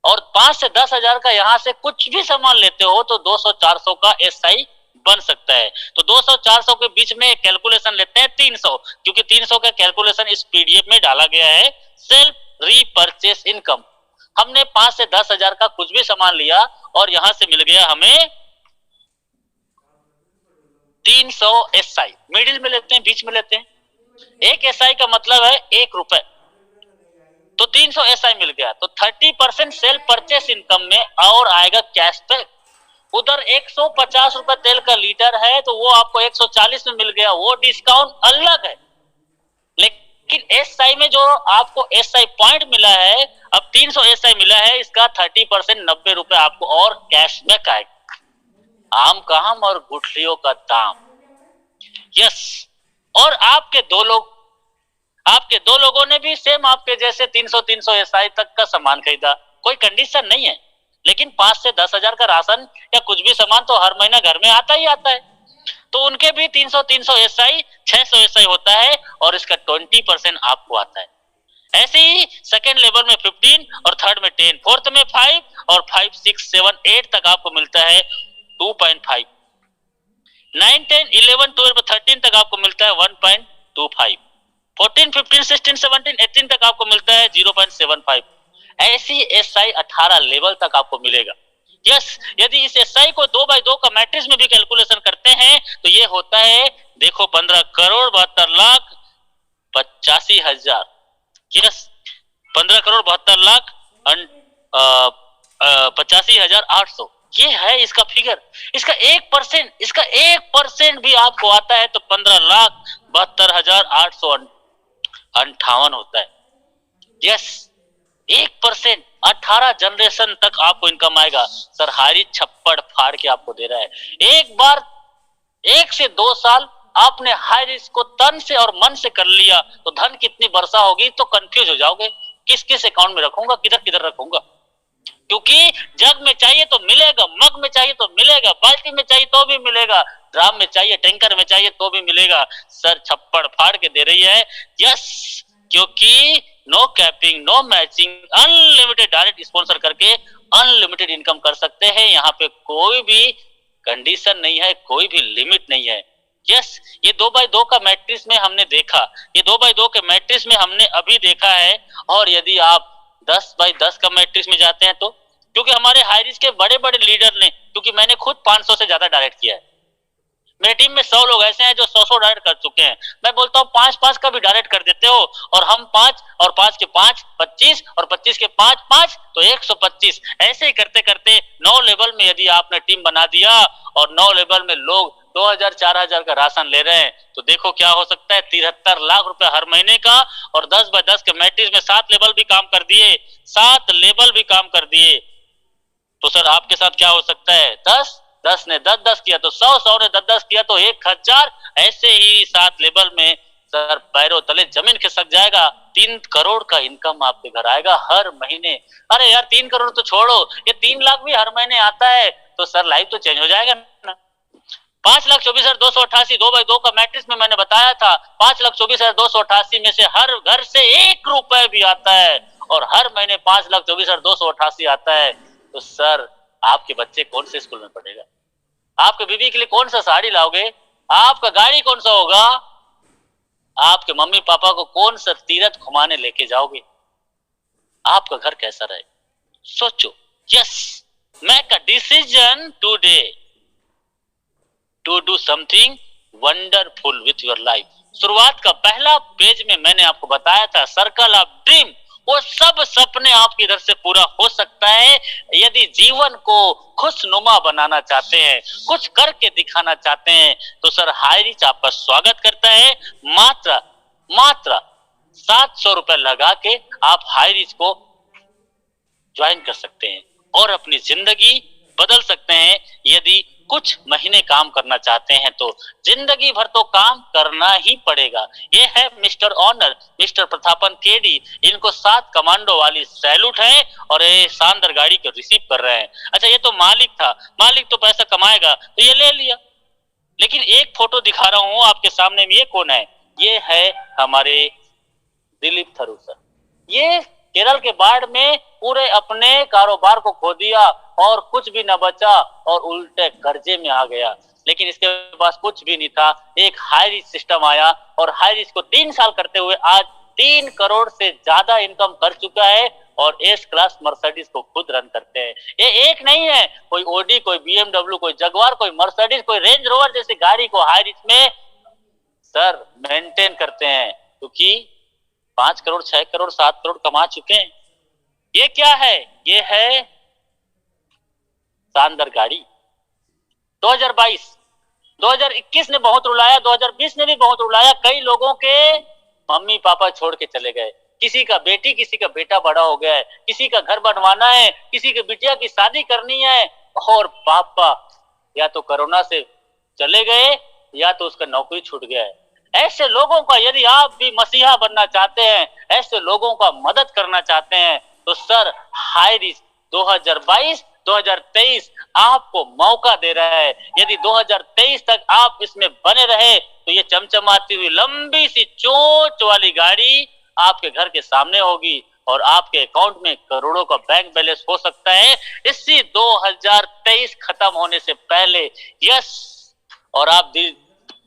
और 5 से 10 हजार का यहाँ से कुछ भी सामान लेते हो तो 200-400 का एसआई बन सकता है। तो 200-400 के बीच में कैलकुलेशन लेते हैं 300, क्योंकि 300 का कैलकुलेशन इस पीडीएफ में डाला गया है। सेल्फ रीपरचेस इनकम, हमने 5 से 10 हजार का कुछ भी सामान लिया और यहां से मिल गया हमें 300 एसआई। मिडिल में लेते हैं, बीच में लेते हैं। एक एसआई का मतलब है 1 रुपए, तो 300 एसआई मिल गया। तो 30% सेल्फ परचेस इनकम में और आएगा कैशबैक। उधर 150 रुपए तेल का लीटर है तो वो आपको 140 में मिल गया, वो डिस्काउंट अलग है। लेकिन एसआई में जो आपको एसआई पॉइंट मिला है, अब 300 एसआई मिला है, इसका 30% 90 रुपए आपको और कैशबैक आएगा। आम का हम और गुठलियों का दाम। यस, और आपके दो लोगों ने भी सेम आपके जैसे 300 एसआई तक का सामान खरीदा, कोई कंडीशन नहीं है। लेकिन 5 से 10 हजार का राशन या कुछ भी सामान तो हर महीना घर में आता ही आता है, तो उनके भी 300 एसआई 600 एसआई होता है और इसका 20% आपको आता है। ऐसे ही सेकेंड लेवल में 15 और थर्ड में 10, फोर्थ में 5 और 5, 6, 7, 8 तक आपको मिलता है 2.5, 9, 10, 11, 12, 13 तक आपको मिलता है 1.25, 14, 15, 16, 17, 18 तक आपको मिलता है 0.75। ऐसी एसआई 18 लेवल तक आपको मिलेगा। यस, यदि इस एसआई को 2x2 का मैट्रिक्स में भी कैलकुलेशन करते हैं तो ये होता है, देखो, 15,72,85,000। यस, 15,72,85,800 ये है इसका फिगर। इसका 1% भी आपको आता है तो 15,72,858 होता है। यस, 1%, 18 जनरेशन तक आपको इनकम आएगा। सर हारी छप्पड़ फाड़ के आपको दे रहा है। एक बार 1 से 2 साल आपने हाई रिस्क को तन से और मन से कर लिया तो धन कितनी वर्षा होगी तो कंफ्यूज हो जाओगे, किस किस अकाउंट में रखूंगा, किधर किधर रखूंगा। क्योंकि जग में चाहिए तो मिलेगा, मग में चाहिए तो मिलेगा, बाल्टी में चाहिए तो भी मिलेगा, ड्राम में चाहिए, टैंकर में चाहिए तो भी मिलेगा। सर छप्पड़ फाड़ के दे रही है। यस, क्योंकि no capping, no matching, unlimited direct sponsor करके अनलिमिटेड इनकम कर सकते हैं। यहाँ पे कोई भी कंडीशन नहीं है, कोई भी लिमिट नहीं है। यस, ये 2x2 का मैट्रिक्स में हमने देखा, ये 2x2 के मैट्रिक्स में हमने अभी देखा है। और यदि आप 10x10 का मैट्रिक्स में जाते हैं तो, क्योंकि हमारे हाई रिस्क के बड़े बड़े लीडर ने, क्योंकि मैंने खुद 500 से ज्यादा डायरेक्ट किया है, मेरी टीम में 100 लोग ऐसे हैं जो 100 डायरेक्ट कर चुके हैं। मैं बोलता हूँ 5-5 का भी डायरेक्ट कर देते हो, और हम 5 और 5 के 5 25 और 25 के 5 5 तो 125। ऐसे ही करते करते 9 लेवल में यदि आपने टीम बना दिया और 9 लेवल में लोग 2000-4000 का राशन ले रहे हैं तो देखो क्या हो सकता है, 73 लाख रुपए हर महीने का। और 10x10 के मैट्रिक्स में 7 लेवल भी काम कर दिए, 7 लेवल भी काम कर दिए, तो सर आपके साथ क्या हो सकता है, 10 ने 10 किया तो 100 ने 10 किया तो 1000। ऐसे ही 7 लेवल में सर पैरों तले जमीन खिसक जाएगा। 3 करोड़ का इनकम आपके घर आएगा हर महीने। अरे यार 3 करोड़ तो छोड़ो, ये 3 लाख भी हर महीने आता है तो सर लाइफ तो चेंज हो जाएगा ना। 5,24,288 2x2 का मैट्रिक्स में मैंने बताया था, 5,24,288 में से हर घर से 1 रुपए भी आता है और हर महीने 5,24,288 आता है। तो सर आपके बच्चे कौन से स्कूल में पढ़ेगा, आपके बीवी के लिए कौन सा साड़ी लाओगे, आपका गाड़ी कौन सा होगा, आपके मम्मी पापा को कौन सा तीरथ घुमाने लेके जाओगे, आपका घर कैसा रहे, सोचो। Yes, make a decision today to do something wonderful with your life. शुरुआत का पहला पेज में मैंने आपको बताया था सर्कल ऑफ ड्रीम, वो सब सपने आपके इधर से पूरा हो सकता है यदि जीवन को खुशनुमा बनाना चाहते हैं, कुछ करके दिखाना चाहते हैं। तो सर हाई रिच आपका स्वागत करता है। मात्र 700 रुपए लगा के आप हाई रिच को ज्वाइन कर सकते हैं और अपनी जिंदगी बदल सकते हैं। यदि कुछ महीने काम करना चाहते हैं तो जिंदगी भर तो काम करना ही पड़ेगा। ये है mister honour, mister Pratapan KD. इनको 7 कमांडो वाली सैल्यूट है और ये शानदार गाड़ी को रिसीव कर रहे हैं। अच्छा, ये तो मालिक था, मालिक तो पैसा कमाएगा तो ये ले लिया। लेकिन एक फोटो दिखा रहा हूं आपके सामने में, ये कौन है? ये है हमारे दिलीप थरू सर। ये केरल के बाढ़ में पूरे अपने कारोबार को खो दिया और कुछ भी न बचा और उल्टे कर्जे में आ गया। लेकिन इसके पास कुछ भी नहीं था। एक हाई रिस्क सिस्टम आया और हाई रिस्क को 3 साल करते हुए आज 3 करोड़ से ज्यादा इनकम कर चुका है और एस क्लास मर्सिडीज को खुद रन करते हैं। ये एक नहीं है, कोई ओडी, कोई बीएमडब्ल्यू, कोई जगुआर, कोई मर्सिडीज, कोई रेंज रोवर जैसी गाड़ी को हाई रिस्क में सर मेंटेन करते हैं, क्योंकि 5 करोड़, 6 करोड़, 7 करोड़ कमा चुके हैं। ये क्या है? ये है शानदार गाड़ी। 2022, 2021 ने बहुत रुलाया, 2020 ने भी बहुत रुलाया। कई लोगों के मम्मी पापा छोड़ के चले गए, किसी का बेटी, किसी का बेटा बड़ा हो गया है, किसी का घर बनवाना है, किसी की बिटिया की शादी करनी है और पापा या तो कोरोना से चले गए या तो उसका नौकरी छूट गया है। ऐसे लोगों का यदि आप भी मसीहा बनना चाहते हैं, ऐसे लोगों का मदद करना चाहते हैं तो सर हाई रिस्क 2022 2023 आपको मौका दे रहा है। यदि 2023 तक आप इसमें बने रहे तो ये चमचमाती हुई लंबी सी चोंच वाली गाड़ी आपके घर के सामने होगी और आपके अकाउंट में करोड़ों का बैंक बैलेंस हो सकता है इसी 2023 खत्म होने से पहले। यस, और आप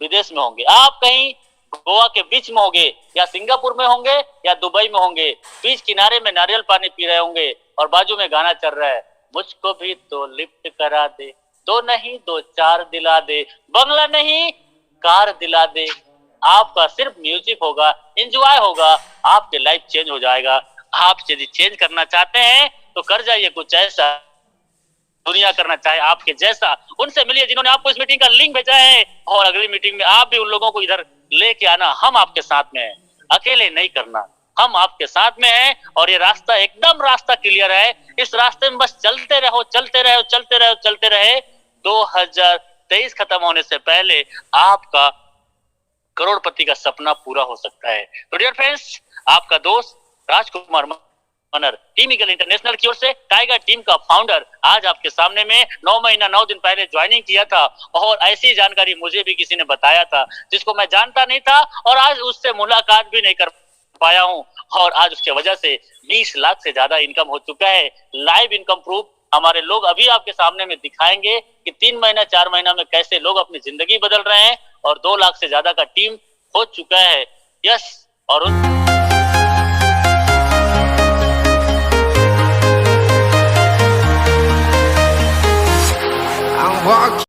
विदेश में होंगे, आप कहीं गोवा के बीच में होंगे या सिंगापुर में होंगे या दुबई में होंगे, बीच किनारे में नारियल पानी पी रहे होंगे और बाजू में गाना चल रहा है, मुझको भी तो लिफ्ट करा दे, 2 नहीं 2 4 दिला दे, बंगला नहीं कार दिला दे। आपका सिर्फ म्यूजिक होगा, एंजॉय होगा, आपके लाइफ चेंज हो जाएगा। आप यदि चेंज करना चाहते हैं तो कर जाइए कुछ ऐसा, दुनिया करना चाहे आपके जैसा। उनसे मिलिए जिन्होंने आपको इस मीटिंग का लिंक भेजा है और अगली मीटिंग में आप भी उन लोगों को इधर लेके आना। हम आपके साथ में हैं, अकेले नहीं करना, हम आपके साथ में हैं और ये रास्ता एकदम रास्ता क्लियर है। इस रास्ते में बस चलते रहो, चलते रहो, चलते रहो, चलते रहे। 2023 खत्म होने से पहले आपका करोड़पति का सपना पूरा हो सकता है। तो डियर फ्रेंड्स, आपका दोस्त राजकुमार मनर, टीम ईगल इंटरनेशनल की ओर से टाइगर टीम का फाउंडर, आज आपके सामने में 9 महीना 9 दिन पहले ज्वाइनिंग किया था और ऐसी जानकारी मुझे भी किसी ने बताया था जिसको मैं जानता नहीं था और आज उससे मुलाकात भी नहीं कर पाया हूं और आज उसके वजह से 20 लाख से ज्यादा इनकम हो चुका है। लाइव इनकम प्रूफ हमारे लोग अभी आपके सामने में दिखाएंगे कि 3 महीना 4 महीना में कैसे लोग अपनी जिंदगी बदल रहे हैं और 2 लाख से ज्यादा का टीम हो चुका है। यस, और